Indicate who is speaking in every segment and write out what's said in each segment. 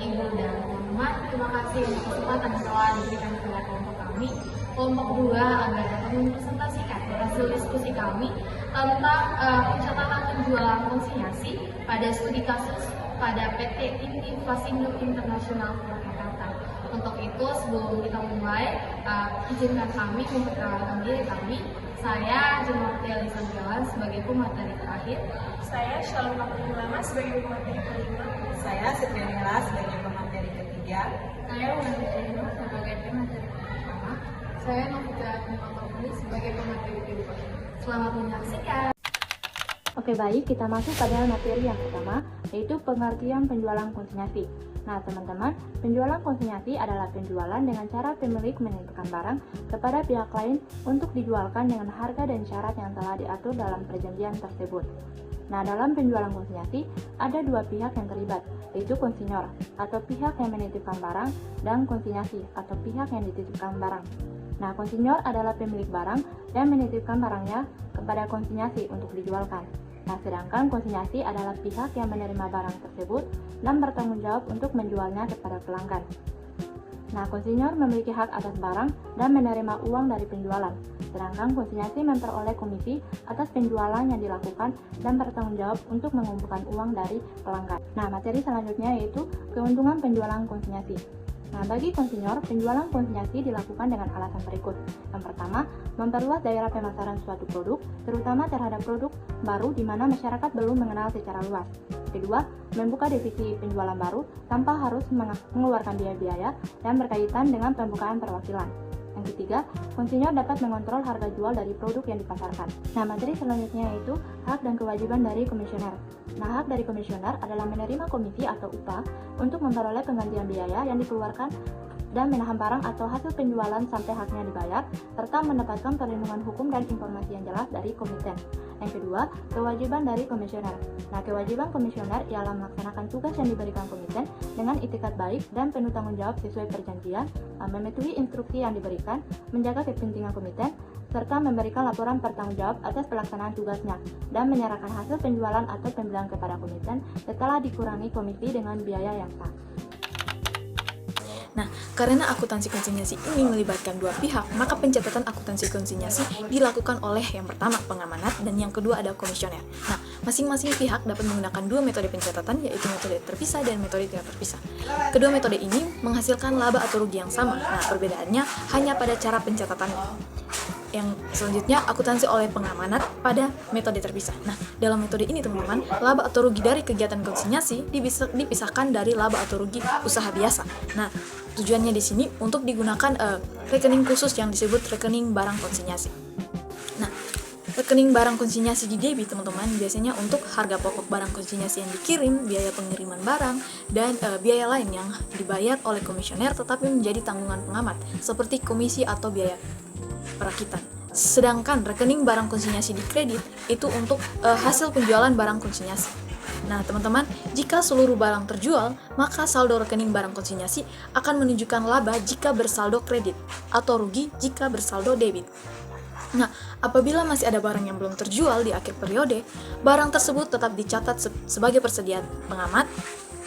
Speaker 1: Ibu dan teman-teman, terima kasih untuk kesempatan yang telah diberikan kepada kelompok kami, kelompok 2, agar dapat mempresentasikan hasil diskusi kami tentang pencatatan penjualan konsinyasi pada studi kasus pada PT Inti Fasindo Internasional Purwakarta. Untuk itu, sebelum kita mulai, izinkan kami memperkenalkan diri kami. Saya Jumartia Lisan Jalan sebagai pemateri terakhir.
Speaker 2: Saya Shalom Ulama sebagai pemateri kelima.
Speaker 3: Saya Siti Nila sebagai pemateri ketiga.
Speaker 1: Saya Wandi Jeno sebagai pemateri pertama. Saya Novita Nimatopoli sebagai pemateri kedua. Selamat menyaksikan.
Speaker 4: Oke, baik, kita masuk pada materi yang pertama, yaitu pengertian penjualan konsinyasi. Nah, teman-teman, penjualan konsinyasi adalah penjualan dengan cara pemilik menitipkan barang kepada pihak lain untuk dijualkan dengan harga dan syarat yang telah diatur dalam perjanjian tersebut. Nah, dalam penjualan konsinyasi, ada dua pihak yang terlibat, yaitu konsinyor, atau pihak yang menitipkan barang, dan konsinyasi, atau pihak yang dititipkan barang. Nah, konsinyor adalah pemilik barang dan menitipkan barangnya kepada konsinyasi untuk dijualkan. Nah, sedangkan konsinyasi adalah pihak yang menerima barang tersebut dan bertanggung jawab untuk menjualnya kepada pelanggan. Nah, konsinyor memiliki hak atas barang dan menerima uang dari penjualan, sedangkan konsinyasi memperoleh komisi atas penjualan yang dilakukan dan bertanggung jawab untuk mengumpulkan uang dari pelanggan. Nah, materi selanjutnya yaitu keuntungan penjualan konsinyasi. Nah, bagi konsinyor, penjualan konsinyasi dilakukan dengan alasan berikut. Yang pertama, memperluas daerah pemasaran suatu produk, terutama terhadap produk baru di mana masyarakat belum mengenal secara luas. Kedua, membuka divisi penjualan baru tanpa harus mengeluarkan biaya-biaya yang berkaitan dengan pembukaan perwakilan. Yang ketiga, konsinyor dapat mengontrol harga jual dari produk yang dipasarkan. Nah, materi selanjutnya yaitu hak dan kewajiban dari komisioner. Nah, hak dari komisioner adalah menerima komisi atau upah untuk memperoleh penggantian biaya yang dikeluarkan dan menahan barang atau hasil penjualan sampai haknya dibayar, serta mendapatkan perlindungan hukum dan informasi yang jelas dari komiten. Yang kedua, kewajiban dari komisioner. Nah, kewajiban komisioner ialah melaksanakan tugas yang diberikan komiten dengan itikat baik dan penuh tanggung jawab sesuai perjanjian, mematuhi instruksi yang diberikan, menjaga kepentingan komiten, serta memberikan laporan pertanggung jawab atas pelaksanaan tugasnya, dan menyerahkan hasil penjualan atau pembelian kepada komiten setelah dikurangi komisi dengan biaya yang sah.
Speaker 2: Nah, karena akuntansi konsinyasi ini melibatkan dua pihak, maka pencatatan akuntansi konsinyasi dilakukan oleh yang pertama pengamanat dan yang kedua ada komisioner. Nah, masing-masing pihak dapat menggunakan dua metode pencatatan, yaitu metode terpisah dan metode tidak terpisah. Kedua metode ini menghasilkan laba atau rugi yang sama. Nah, perbedaannya hanya pada cara pencatatannya. Yang selanjutnya, akuntansi oleh pengamanat pada metode terpisah. Nah, dalam metode ini teman-teman, laba atau rugi dari kegiatan konsinyasi dipisahkan dari laba atau rugi usaha biasa. Nah, tujuannya di sini untuk digunakan rekening khusus yang disebut rekening barang konsinyasi. Nah, rekening barang konsinyasi di debit teman-teman biasanya untuk harga pokok barang konsinyasi yang dikirim, biaya pengiriman barang, dan biaya lain yang dibayar oleh komisioner tetapi menjadi tanggungan pengamat, seperti komisi atau biaya perakitan. Sedangkan rekening barang konsinyasi di kredit itu untuk hasil penjualan barang konsinyasi. Nah, teman-teman, jika seluruh barang terjual, maka saldo rekening barang konsinyasi akan menunjukkan laba jika bersaldo kredit atau rugi jika bersaldo debit. Nah, apabila masih ada barang yang belum terjual di akhir periode, barang tersebut tetap dicatat sebagai persediaan pengamat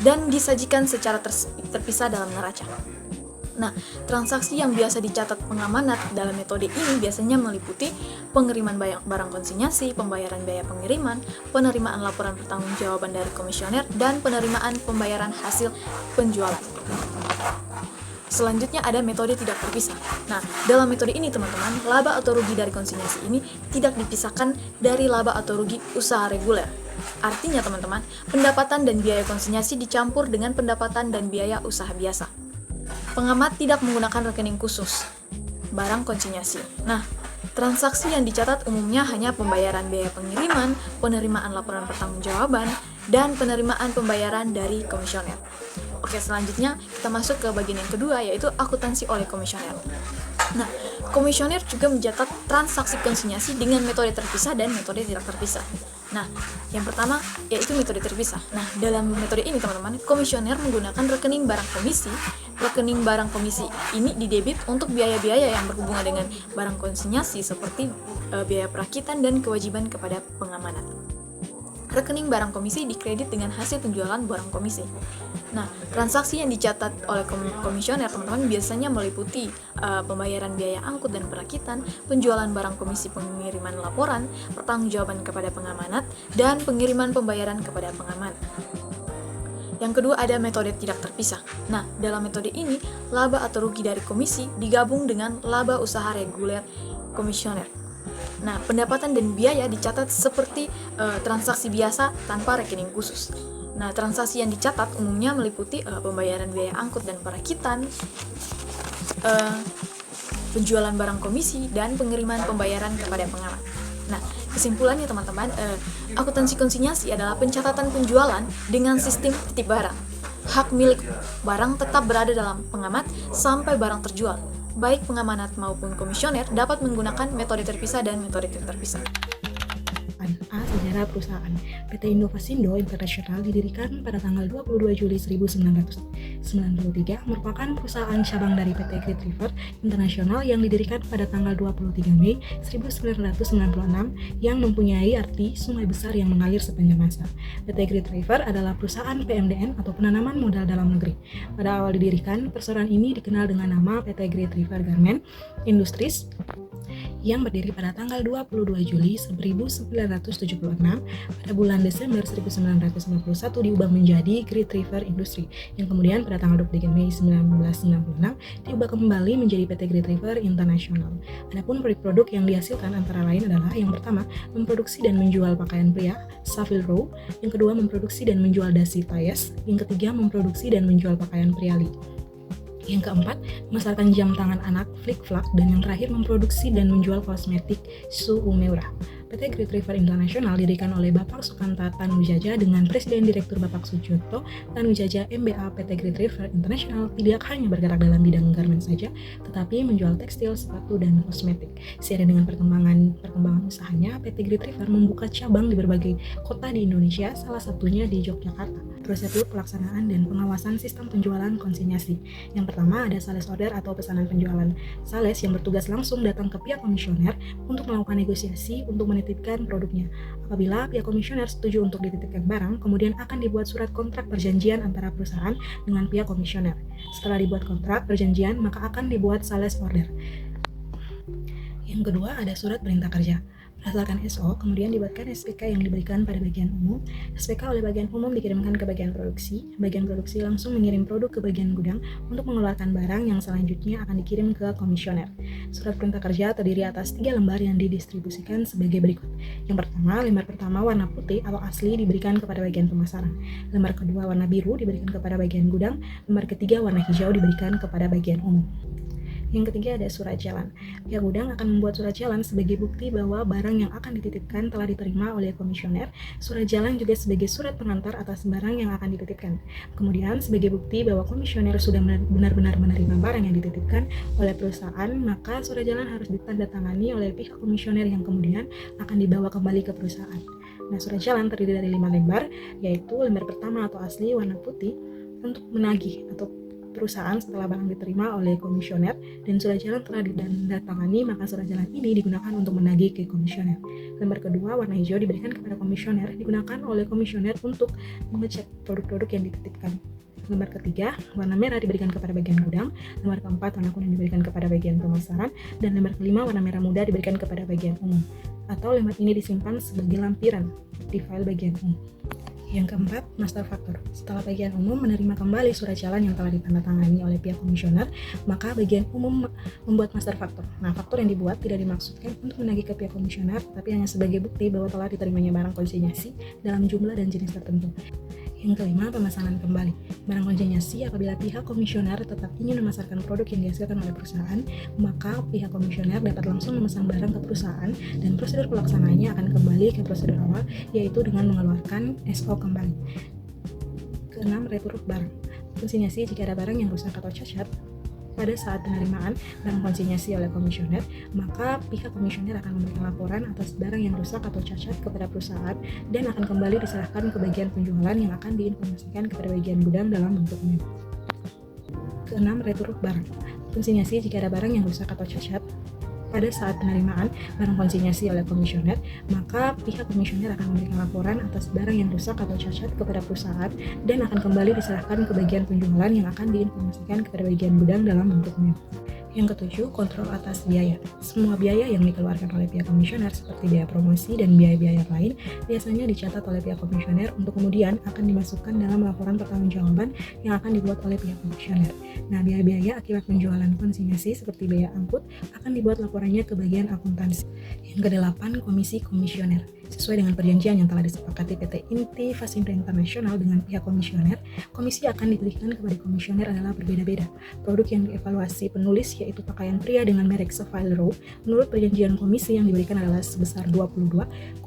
Speaker 2: dan disajikan secara terpisah dalam neraca. Nah, transaksi yang biasa dicatat pengamanat dalam metode ini biasanya meliputi pengiriman barang konsinyasi, pembayaran biaya pengiriman, penerimaan laporan pertanggungjawaban dari komisioner, dan penerimaan pembayaran hasil penjualan. Selanjutnya ada metode tidak terpisah. Nah, dalam metode ini teman-teman, laba atau rugi dari konsinyasi ini tidak dipisahkan dari laba atau rugi usaha reguler. Artinya teman-teman, pendapatan dan biaya konsinyasi dicampur dengan pendapatan dan biaya usaha biasa. Pengamat tidak menggunakan rekening khusus barang konsinyasi. Nah, transaksi yang dicatat umumnya hanya pembayaran biaya pengiriman, penerimaan laporan pertanggungjawaban, dan penerimaan pembayaran dari komisioner. Oke, selanjutnya kita masuk ke bagian yang kedua, yaitu akuntansi oleh komisioner. Nah, komisioner juga mencatat transaksi konsinyasi dengan metode terpisah dan metode tidak terpisah. Nah, yang pertama yaitu metode terpisah. Nah, dalam metode ini teman-teman, komisioner menggunakan rekening barang komisi. Rekening barang komisi ini didebit untuk biaya-biaya yang berhubungan dengan barang konsinyasi seperti biaya perakitan dan kewajiban kepada pengamanat. Rekening barang komisi dikredit dengan hasil penjualan barang komisi. Nah, Transaksi yang dicatat oleh komisioner teman-teman biasanya meliputi pembayaran biaya angkut dan perakitan, penjualan barang komisi pengiriman laporan, pertanggungjawaban kepada pengamanat, dan pengiriman pembayaran kepada pengaman. Yang kedua ada metode tidak terpisah. Nah, dalam metode ini, laba atau rugi dari komisi digabung dengan laba usaha reguler komisioner. Nah, pendapatan dan biaya dicatat seperti transaksi biasa tanpa rekening khusus. Nah, transaksi yang dicatat umumnya meliputi pembayaran biaya angkut dan perakitan, penjualan barang komisi, dan pengiriman pembayaran kepada pengaman. Nah, kesimpulannya teman-teman, akuntansi konsinyasi adalah pencatatan penjualan dengan sistem titip barang. Hak milik barang tetap berada dalam pengamat sampai barang terjual. Baik pengamanat maupun komisioner dapat menggunakan metode terpisah dan metode tidak terpisah.
Speaker 5: A. Sejarah perusahaan. PT Indovasindo Internasional didirikan pada tanggal 22 Juli 1993, merupakan perusahaan cabang dari PT Great River Internasional yang didirikan pada tanggal 23 Mei 1996 yang mempunyai arti sungai besar yang mengalir sepanjang masa. PT Great River adalah perusahaan PMDN atau penanaman modal dalam negeri. Pada awal didirikan, perusahaan ini dikenal dengan nama PT Great River Garment Industries yang berdiri pada tanggal 22 Juli 1976. Pada bulan Desember 1991 diubah menjadi Great River Industry, yang kemudian pada tanggal 23 Mei 1996 diubah kembali menjadi PT Great River International. Adapun produk-produk yang dihasilkan antara lain adalah yang pertama, memproduksi dan menjual pakaian pria, Savile Row, yang kedua memproduksi dan menjual dasi Tayes, yang ketiga memproduksi dan menjual pakaian pria Lee. Yang keempat, memasarkan jam tangan anak Flick-Flack, dan yang terakhir memproduksi dan menjual kosmetik Su Umeura. PT Great River International didirikan oleh Bapak Sukanta Tanuwijaya dengan Presiden Direktur Bapak Sujoto Tanuwijaya MBA. PT Great River International tidak hanya bergerak dalam bidang garment saja, tetapi menjual tekstil, sepatu, dan kosmetik. Seiring dengan perkembangan usahanya, PT Great River membuka cabang di berbagai kota di Indonesia, salah satunya di Yogyakarta. Prosedur pelaksanaan dan pengawasan sistem penjualan konsinyasi. Yang pertama ada sales order atau pesanan penjualan. Sales yang bertugas langsung datang ke pihak komisioner untuk melakukan negosiasi untuk menitipkan produknya. Apabila pihak komisioner setuju untuk dititipkan barang, kemudian akan dibuat surat kontrak perjanjian antara perusahaan dengan pihak komisioner. Setelah dibuat kontrak perjanjian, maka akan dibuat sales order. Yang kedua ada surat perintah kerja. Berdasarkan SO, kemudian dibuatkan SPK yang diberikan pada bagian umum. SPK oleh bagian umum dikirimkan ke bagian produksi. Bagian produksi langsung mengirim produk ke bagian gudang untuk mengeluarkan barang yang selanjutnya akan dikirim ke komisioner. Surat perintah kerja terdiri atas 3 lembar yang didistribusikan sebagai berikut. Yang pertama, lembar pertama warna putih atau asli diberikan kepada bagian pemasaran. Lembar kedua warna biru diberikan kepada bagian gudang. Lembar ketiga warna hijau diberikan kepada bagian umum. Yang ketiga ada surat jalan. Pihak gudang akan membuat surat jalan sebagai bukti bahwa barang yang akan dititipkan telah diterima oleh komisioner. Surat jalan juga sebagai surat pengantar atas barang yang akan dititipkan. Kemudian sebagai bukti bahwa komisioner sudah benar-benar menerima barang yang dititipkan oleh perusahaan, maka surat jalan harus ditandatangani oleh pihak komisioner yang kemudian akan dibawa kembali ke perusahaan. Nah, surat jalan terdiri dari 5 lembar, yaitu lembar pertama atau asli warna putih untuk menagih atau perusahaan setelah barang diterima oleh komisioner dan surat jalan telah ditandatangani, maka surat jalan ini digunakan untuk menagih ke komisioner. Lembar kedua warna hijau diberikan kepada komisioner, digunakan oleh komisioner untuk mengecek produk-produk yang dititipkan. Lembar ketiga warna merah diberikan kepada bagian gudang. Lembar keempat warna kuning diberikan kepada bagian pemasaran, dan lembar kelima warna merah muda diberikan kepada bagian umum. Atau lembar ini disimpan sebagai lampiran di file bagian umum. Yang keempat, master faktur. Setelah bagian umum menerima kembali surat jalan yang telah ditandatangani oleh pihak komisioner, maka bagian umum membuat master faktur. Nah, faktur yang dibuat tidak dimaksudkan untuk menagih ke pihak komisioner, tapi hanya sebagai bukti bahwa telah diterimanya barang konsinyasi dalam jumlah dan jenis tertentu. Yang kelima, pemesanan kembali. Barang konsinyasi apabila pihak komisioner tetap ingin memasarkan produk yang dihasilkan oleh perusahaan, maka pihak komisioner dapat langsung memesan barang ke perusahaan dan prosedur pelaksanaannya akan kembali ke prosedur awal, yaitu dengan mengeluarkan SO kembali. Keenam, retur barang. Konsinyasi jika ada barang yang rusak atau cacat pada saat penerimaan barang konsinyasi oleh komisioner, maka pihak komisioner akan memberikan laporan atas barang yang rusak atau cacat kepada perusahaan dan akan kembali diserahkan ke bagian penjualan yang akan diinformasikan kepada bagian gudang dalam bentuk memo. Keenam, retur barang. Konsinyasi jika ada barang yang rusak atau cacat pada saat penerimaan barang konsinyasi oleh komisioner, maka pihak komisioner akan memberikan laporan atas barang yang rusak atau cacat kepada perusahaan dan akan kembali diserahkan ke bagian penjualan yang akan diinformasikan kepada bagian gudang dalam bentuk memo. Yang ketujuh, kontrol atas biaya. Semua biaya yang dikeluarkan oleh pihak komisioner seperti biaya promosi dan biaya-biaya lain biasanya dicatat oleh pihak komisioner untuk kemudian akan dimasukkan dalam laporan pertanggungjawaban yang akan dibuat oleh pihak komisioner. Nah, biaya-biaya akibat penjualan konsinyasi seperti biaya angkut akan dibuat laporannya ke bagian akuntansi. Yang kedelapan, komisi komisioner. Sesuai dengan perjanjian yang telah disepakati PT Inti Fasindo Internasional dengan pihak komisioner, komisi yang akan diberikan kepada komisioner adalah berbeda-beda. Produk yang dievaluasi penulis yaitu pakaian pria dengan merek Savile Row, menurut perjanjian komisi yang diberikan adalah sebesar 22,50%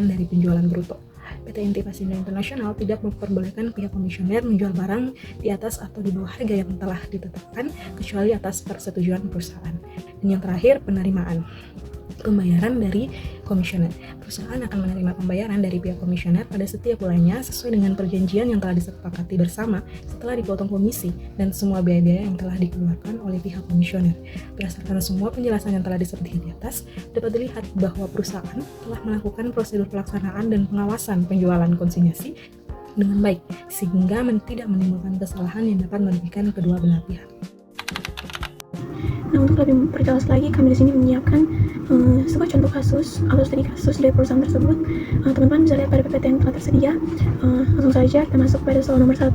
Speaker 5: dari penjualan bruto. PT Inti Fasindo Internasional tidak memperbolehkan pihak komisioner menjual barang di atas atau di bawah harga yang telah ditetapkan kecuali atas persetujuan perusahaan. Dan yang terakhir, penerimaan. Pembayaran dari komisioner. Perusahaan akan menerima pembayaran dari pihak komisioner pada setiap bulannya sesuai dengan perjanjian yang telah disepakati bersama setelah dipotong komisi dan semua biaya-biaya yang telah dikeluarkan oleh pihak komisioner. Berdasarkan semua penjelasan yang telah disebutkan di atas, dapat dilihat bahwa perusahaan telah melakukan prosedur pelaksanaan dan pengawasan penjualan konsinyasi dengan baik sehingga tidak menimbulkan kesalahan yang dapat merugikan kedua belah pihak.
Speaker 6: Nah, untuk lebih perjelas lagi, kami di sini menyiapkan sebuah contoh kasus atau studi kasus dari perusahaan tersebut. Teman-teman bisa lihat pada PPT yang telah tersedia. Langsung saja kita masuk pada soal nomor 1.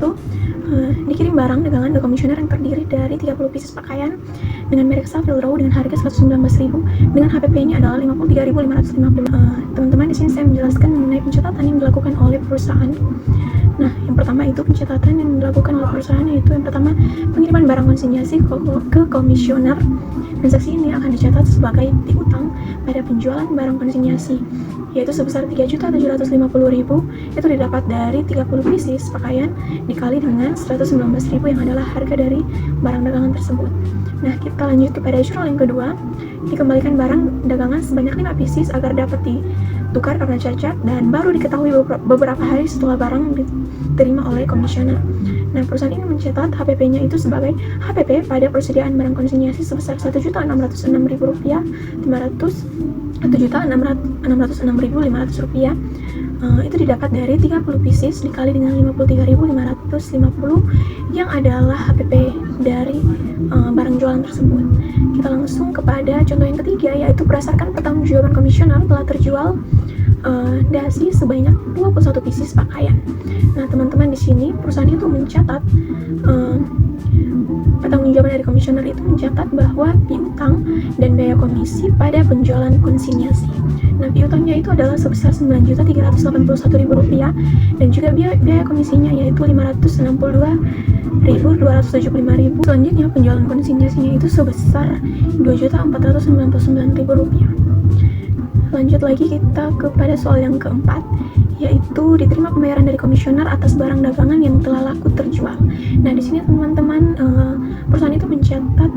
Speaker 6: Dikirim barang dagangan ke komisioner yang terdiri dari 30 pieces pakaian dengan merek Savile Row dengan harga 119.000 dengan HPP-nya adalah 53.550. Teman-teman, di sini saya menjelaskan mengenai pencatatan yang dilakukan oleh perusahaan. Nah, yang pertama itu pencatatan yang dilakukan oleh perusahaan, yaitu yang pertama pengiriman barang konsinyasi ke komisioner. Transaksi ini akan dicatat sebagai piutang pada penjualan barang konsinyasi, yaitu sebesar 3.750.000, itu didapat dari 30 pieces pakaian dikali dengan 119.000 yang adalah harga dari barang dagangan tersebut. Nah, kita lanjut kepada jurnal yang kedua. Dikembalikan barang dagangan sebanyak 5 pieces agar dapat ditukar karena cacat dan baru diketahui beberapa hari setelah barang diterima oleh komisioner. Nah, perusahaan ini mencatat HPP-nya itu sebagai HPP pada persediaan barang konsinyasi sebesar Rp1.606.500, Rp1.606.500. Itu didapat dari 30 pieces dikali dengan 53.550 yang adalah HPP dari barang jualan tersebut. Kita langsung kepada contoh yang ketiga, yaitu berdasarkan pertanggungjawaban komisioner telah terjual dasi sebanyak 21 pieces pakaian. Nah, teman-teman, di sini perusahaan itu mencatat pertanggungjawaban dari komisioner itu mencatat bahwa piutang dan biaya komisi pada penjualan konsinyasi. Nah, piutangnya itu adalah sebesar Rp9.381.000 dan juga biaya komisinya yaitu Rp562.275.000. Selanjutnya penjualan konsinyasinya itu sebesar Rp2.499.000. Lanjut lagi kita kepada soal yang keempat, yaitu diterima pembayaran dari komisioner atas barang dagangan yang telah laku terjual. Nah, di sini teman-teman, perusahaan itu mencatat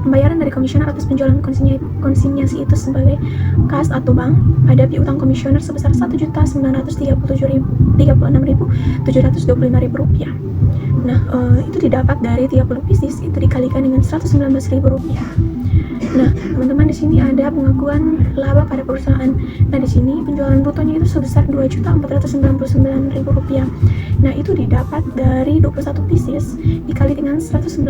Speaker 6: pembayaran dari komisioner atas penjualan konsinyasi itu sebagai kas atau bank pada piutang komisioner sebesar Rp1.936.725.000. Nah, itu didapat dari 30 pieces, itu dikalikan dengan Rp119.000. Nah, teman-teman, di sini ada pengakuan laba pada perusahaan. Nah, di sini penjualan brutonya itu sebesar Rp2.499.000. Nah, itu didapat dari 21 pieces dikali dengan 119.000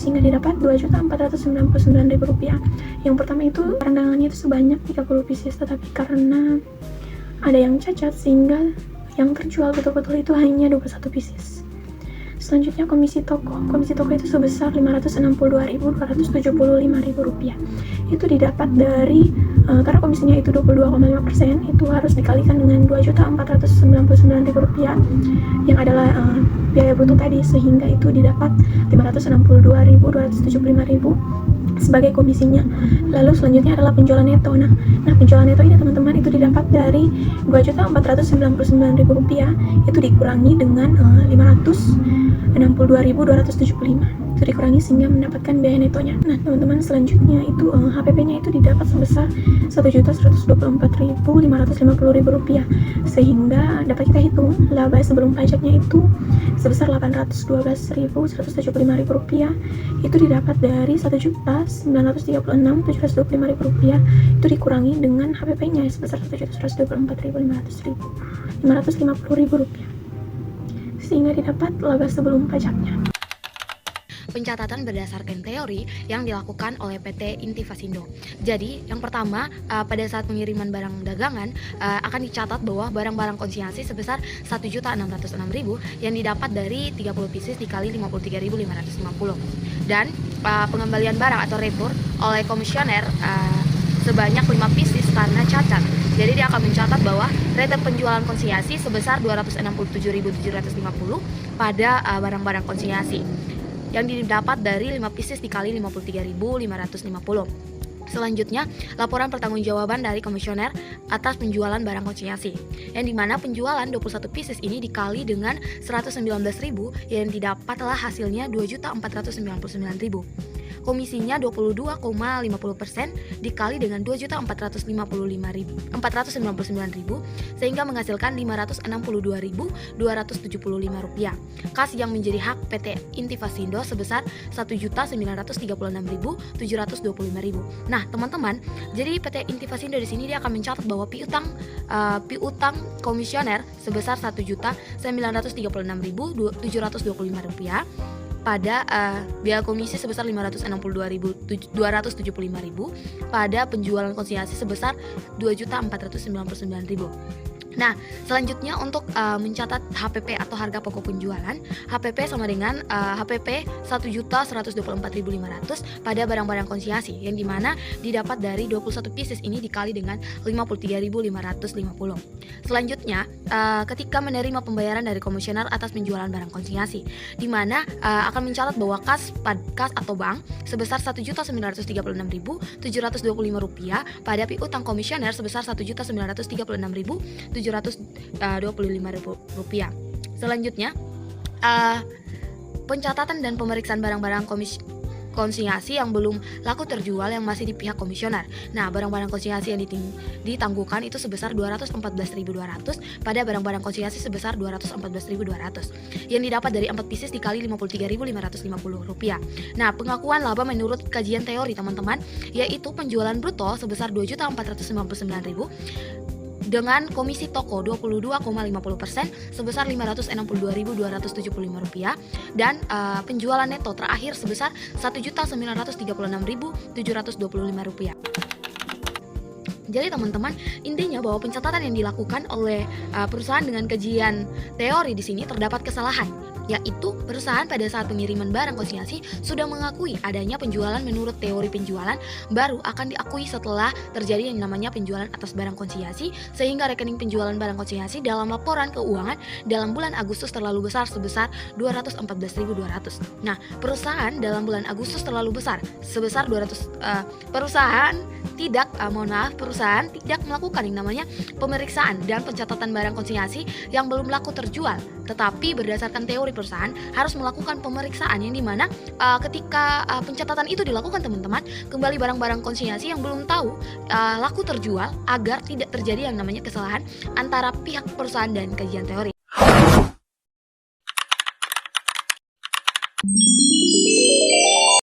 Speaker 6: sehingga didapat Rp2.499.000. Yang pertama itu barang dagangannya itu sebanyak 30 pieces, tetapi karena ada yang cacat sehingga yang terjual betul-betul itu hanya 21 pieces. Selanjutnya komisi toko itu sebesar Rp562.275.000. Itu didapat dari karena komisinya itu 22,5%, itu harus dikalikan dengan Rp2.499.000 yang adalah biaya bruto tadi, sehingga itu didapat Rp562.275.000 sebagai komisinya. Lalu selanjutnya adalah penjualan neto. Nah, penjualan neto ini teman-teman itu didapat dari Rp2.499.000 itu dikurangi dengan 562.275. itu dikurangi sehingga mendapatkan biaya netonya. Nah teman-teman, selanjutnya itu HPP-nya itu didapat sebesar Rp1.124.550 sehingga dapat kita hitung laba sebelum pajaknya itu sebesar Rp812.175 itu didapat dari Rp1.936.725 itu dikurangi dengan HPP-nya sebesar Rp1.124.550 sehingga didapat laba sebelum pajaknya.
Speaker 7: Pencatatan berdasarkan teori yang dilakukan oleh PT Intivasindo. Jadi, yang pertama, pada saat pengiriman barang dagangan akan dicatat bahwa barang-barang konsinyasi sebesar Rp1.606.000 yang didapat dari 30 pieces dikali Rp53.550. Dan pengembalian barang atau retur oleh komisioner sebanyak 5 pieces karena cacat. Jadi dia akan mencatat bahwa retur penjualan konsinyasi sebesar Rp267.750 pada barang-barang konsinyasi yang didapat dari 5 pieces dikali Rp53.550. Selanjutnya, laporan pertanggungjawaban dari komisioner atas penjualan barang konsinyasi, yang dimana penjualan 21 pieces ini dikali dengan 119.000 yang didapatlah hasilnya Rp2.499.000. Komisinya 22,50% dikali dengan Rp2.499.000 sehingga menghasilkan Rp562.275. Kas yang menjadi hak PT Intivasindo sebesar Rp1.936.725. Nah, teman-teman, jadi PT Intivasindo di sini dia akan mencatat bahwa piutang komisioner sebesar Rp1.936.725 pada biaya komisi sebesar Rp562.275 pada penjualan konsinyasi sebesar Rp2.499.000. Nah, selanjutnya untuk mencatat HPP atau harga pokok penjualan, HPP sama dengan HPP Rp1.124.500 pada barang-barang konsinyasi yang dimana didapat dari 21 pieces ini dikali dengan Rp53.550. Selanjutnya, ketika menerima pembayaran dari komisioner atas penjualan barang konsinyasi, dimana akan mencatat bahwa kas atau bank sebesar Rp1.936.725 pada piutang komisioner sebesar Rp1.936.725. Selanjutnya, pencatatan dan pemeriksaan barang-barang konsinyasi yang belum laku terjual yang masih di pihak komisioner. Nah, barang-barang konsinyasi yang ditangguhkan itu sebesar Rp214.200 pada barang-barang konsinyasi sebesar Rp214.200 yang didapat dari 4 pieces dikali Rp53.550. Nah, pengakuan laba menurut kajian teori teman-teman yaitu penjualan bruto sebesar Rp2.499.000 dengan komisi toko 22,50% sebesar Rp562.275 dan penjualan neto terakhir sebesar Rp1.936.725. Jadi teman-teman, intinya bahwa pencatatan yang dilakukan oleh perusahaan dengan kajian teori di sini terdapat kesalahan, yaitu perusahaan pada saat pengiriman barang konsinyasi sudah mengakui adanya penjualan menurut teori penjualan, baru akan diakui setelah terjadi yang namanya penjualan atas barang konsinyasi, sehingga rekening penjualan barang konsinyasi dalam laporan keuangan dalam bulan Agustus terlalu besar sebesar Rp214.200. Nah, perusahaan dalam bulan Agustus terlalu besar sebesar perusahaan tidak melakukan yang namanya pemeriksaan dan pencatatan barang konsinyasi yang belum laku terjual, tetapi berdasarkan teori perusahaan harus melakukan pemeriksaan yang dimana ketika pencatatan itu dilakukan teman-teman, kembali barang-barang konsinyasi yang belum tahu laku terjual agar tidak terjadi yang namanya kesalahan antara pihak perusahaan dan kajian teori.